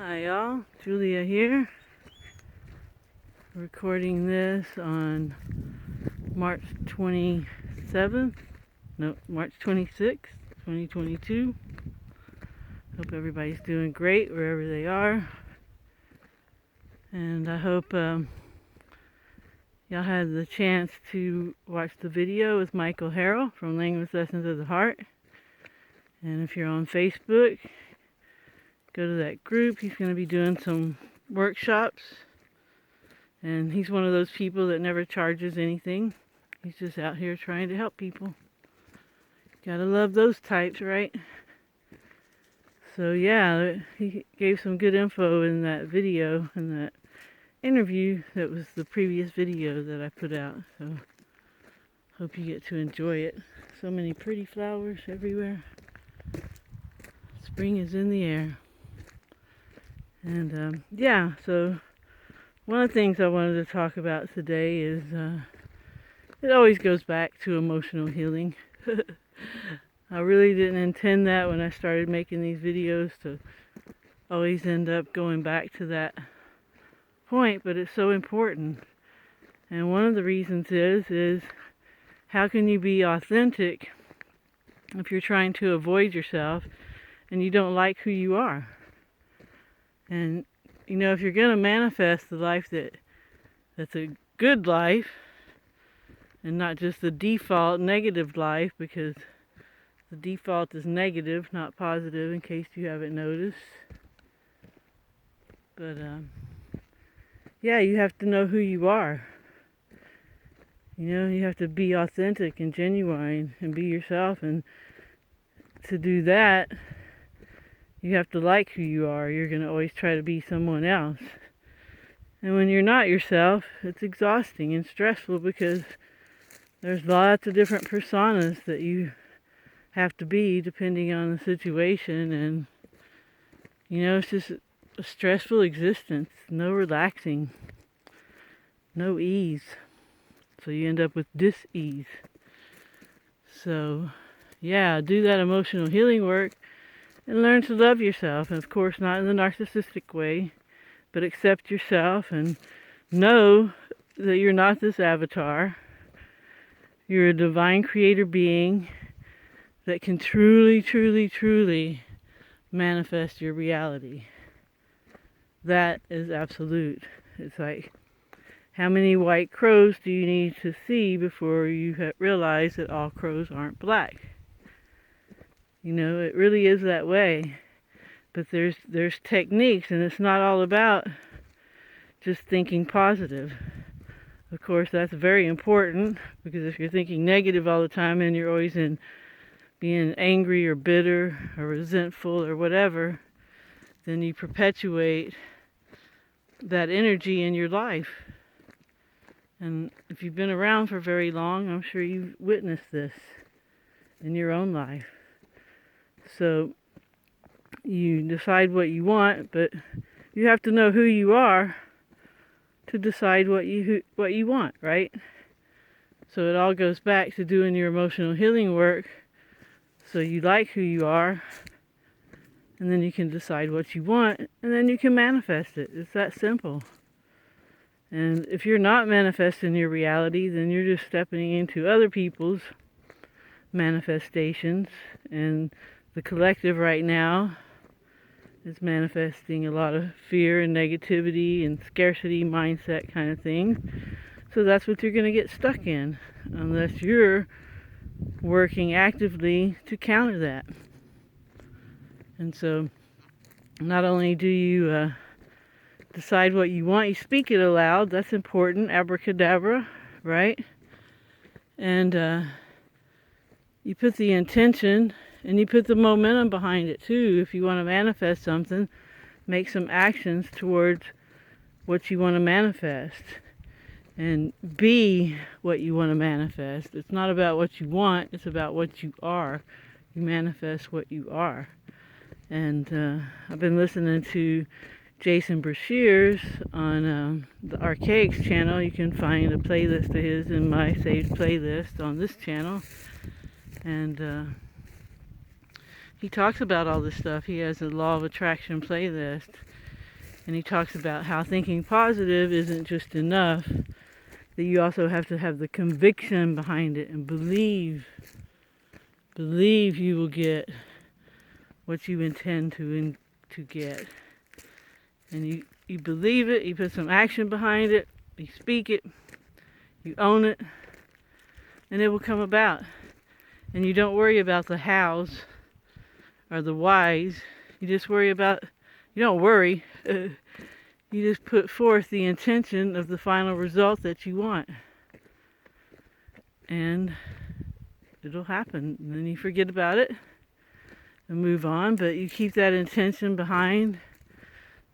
Hi y'all, Julia here, recording this on March 27th, March 26th, 2022. Hope everybody's doing great wherever they are, and I hope y'all had the chance to watch the video with Michael Harrell from Language Lessons of the Heart. And if you're on Facebook, go to that group. He's going to be doing some workshops, and he's one of those people that never charges anything. He's just out here trying to help people. Gotta love those types, right? So yeah, he gave some good info in that video, in that interview that was the previous video that I put out. So hope you get to enjoy it. So many pretty flowers everywhere. Spring is in the air. And yeah, so one of the things I wanted to talk about today is it always goes back to emotional healing. I really didn't intend that when I started making these videos to always end up going back to that point, but it's so important. And one of the reasons is how can you be authentic if you're trying to avoid yourself and you don't like who you are? And, you know, if you're going to manifest the life that's a good life, and not just the default negative life, because the default is negative, not positive, in case you haven't noticed. But, yeah, you have to know who you are. You know, you have to be authentic and genuine and be yourself. And to do that, you have to like who you are. You're going to always try to be someone else. And when you're not yourself, it's exhausting and stressful because there's lots of different personas that you have to be depending on the situation. And, you know, it's just a stressful existence. No relaxing. No ease. So you end up with dis-ease. So, yeah, do that emotional healing work. And learn to love yourself, and of course not in the narcissistic way, but accept yourself and know that you're not this avatar. You're a divine creator being that can truly, truly, truly manifest your reality. That is absolute. It's like, how many white crows do you need to see before you realize that all crows aren't black? You know, it really is that way. But there's techniques, and it's not all about just thinking positive. Of course, that's very important, because if you're thinking negative all the time and you're always in being angry or bitter or resentful or whatever, then you perpetuate that energy in your life. And if you've been around for very long, I'm sure you've witnessed this in your own life. So you decide what you want, but you have to know who you are to decide what you want, right? So it all goes back to doing your emotional healing work so you like who you are, and then you can decide what you want, and then you can manifest it. It's that simple. And if you're not manifesting your reality, then you're just stepping into other people's manifestations, and the collective right now is manifesting a lot of fear and negativity and scarcity mindset kind of thing. So that's what you're going to get stuck in unless you're working actively to counter that. And so not only do you decide what you want, you speak it aloud. That's important. Abracadabra, right? And you put the intention and you put the momentum behind it too. If you want to manifest something, make some actions towards what you want to manifest. And be what you want to manifest. It's not about what you want, it's about what you are. You manifest what you are. And I've been listening to Jason Brashears on the Archaics channel. You can find a playlist of his in my saved playlist on this channel. And he talks about all this stuff. He has a law of attraction playlist. And he talks about how thinking positive isn't just enough, that you also have to have the conviction behind it and believe you will get what you intend to get. And you believe it, you put some action behind it, you speak it, you own it, and it will come about. And you don't worry about the hows or the whys. You just worry about, you don't worry, you just put forth the intention of the final result that you want. And it'll happen. And then you forget about it and move on, but you keep that intention behind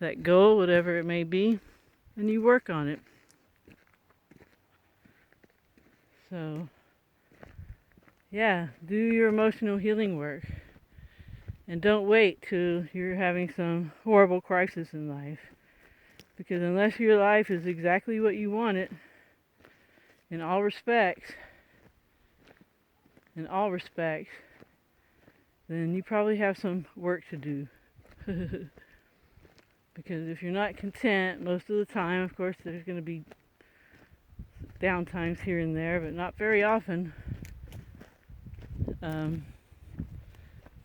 that goal, whatever it may be, and you work on it. So, yeah, do your emotional healing work. And don't wait till you're having some horrible crisis in life. Because unless your life is exactly what you want it, in all respects, then you probably have some work to do. Because if you're not content, most of the time, of course, there's going to be down times here and there, but not very often,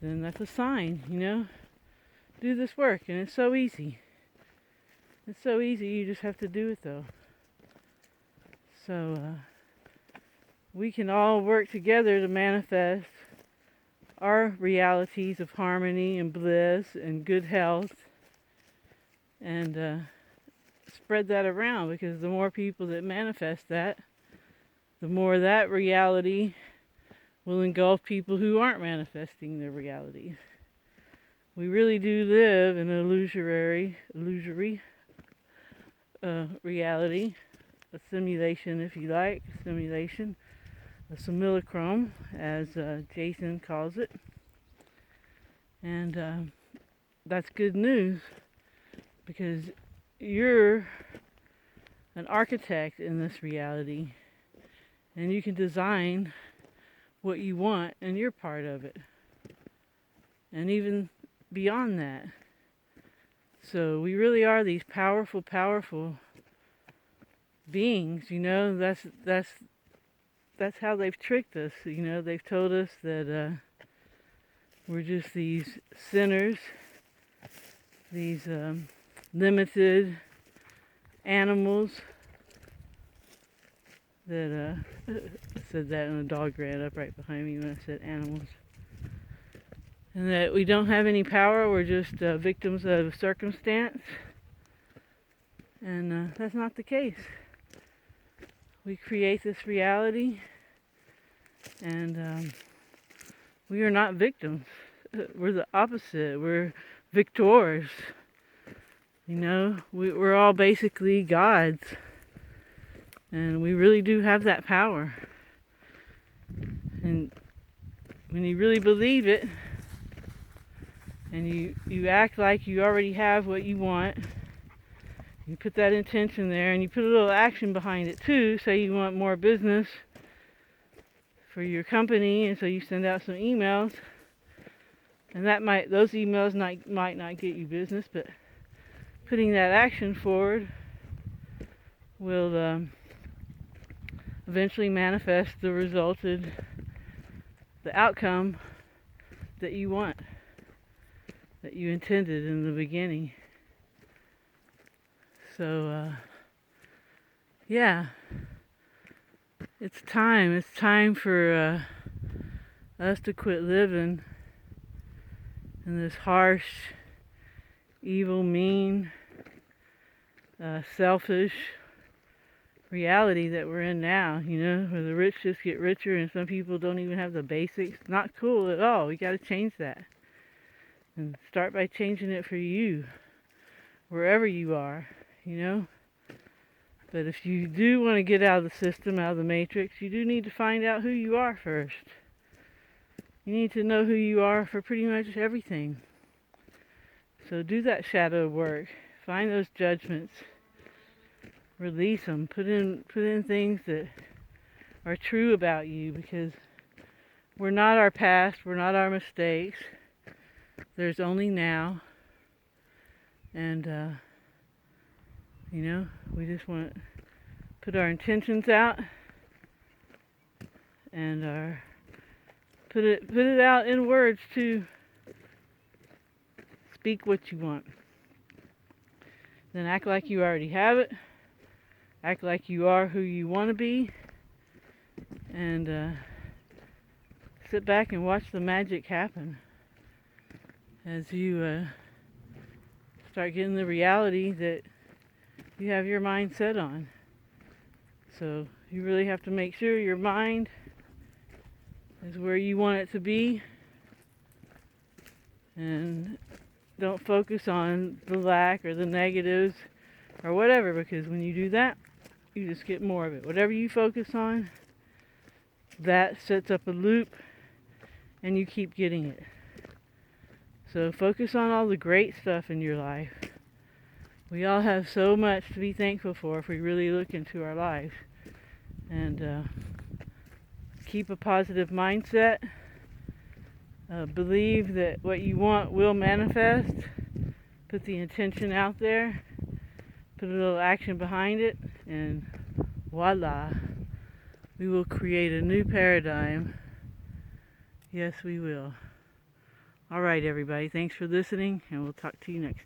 then that's a sign, Do this work, and it's so easy. It's so easy, you just have to do it, though. So, we can all work together to manifest our realities of harmony and bliss and good health, and spread that around, because the more people that manifest that, the more that reality will engulf people who aren't manifesting their realities. We really do live in an illusory reality, a simulation, if you like, a simulacrum, as Jason calls it. And that's good news, because you're an architect in this reality, and you can design what you want, and you're part of it, and even beyond that. So we really are these powerful beings. That's how they've tricked us. They've told us that we're just these sinners, these limited animals that I said that, and a dog ran up right behind me when I said animals. And that we don't have any power, we're just victims of circumstance. And that's not the case. We create this reality, and we are not victims. We're the opposite. We're victors. We're all basically gods. And we really do have that power. And when you really believe it, and you act like you already have what you want, you put that intention there, and you put a little action behind it too. Say you want more business for your company, and so you send out some emails, and those emails might not get you business, but putting that action forward will eventually manifest the outcome that you want, that you intended in the beginning. So, yeah, it's time for us to quit living in this harsh, evil, mean, selfish reality that we're in now, where the rich just get richer and some people don't even have the basics. Not cool at all. We got to change that. And start by changing it for you, wherever you are, But if you do want to get out of the system, out of the matrix, you do need to find out who you are first. You need to know who you are for pretty much everything. So do that shadow work. Find those judgments. Release them. Put in things that are true about you, because we're not our past. We're not our mistakes. There's only now. And You know, we just want to put our intentions out and put it out in words to speak what you want. Then act like you already have it. Act like you are who you want to be. And sit back and watch the magic happen as you start getting the reality that you have your mind set on. So you really have to make sure your mind is where you want it to be, and don't focus on the lack or the negatives or whatever, because when you do that, you just get more of it. Whatever you focus on, that sets up a loop and you keep getting it. So focus on all the great stuff in your life. We all have so much to be thankful for if we really look into our lives. And keep a positive mindset. Believe that what you want will manifest. Put the intention out there. Put a little action behind it. And voila. We will create a new paradigm. Yes, we will. All right, everybody. Thanks for listening, and we'll talk to you next time.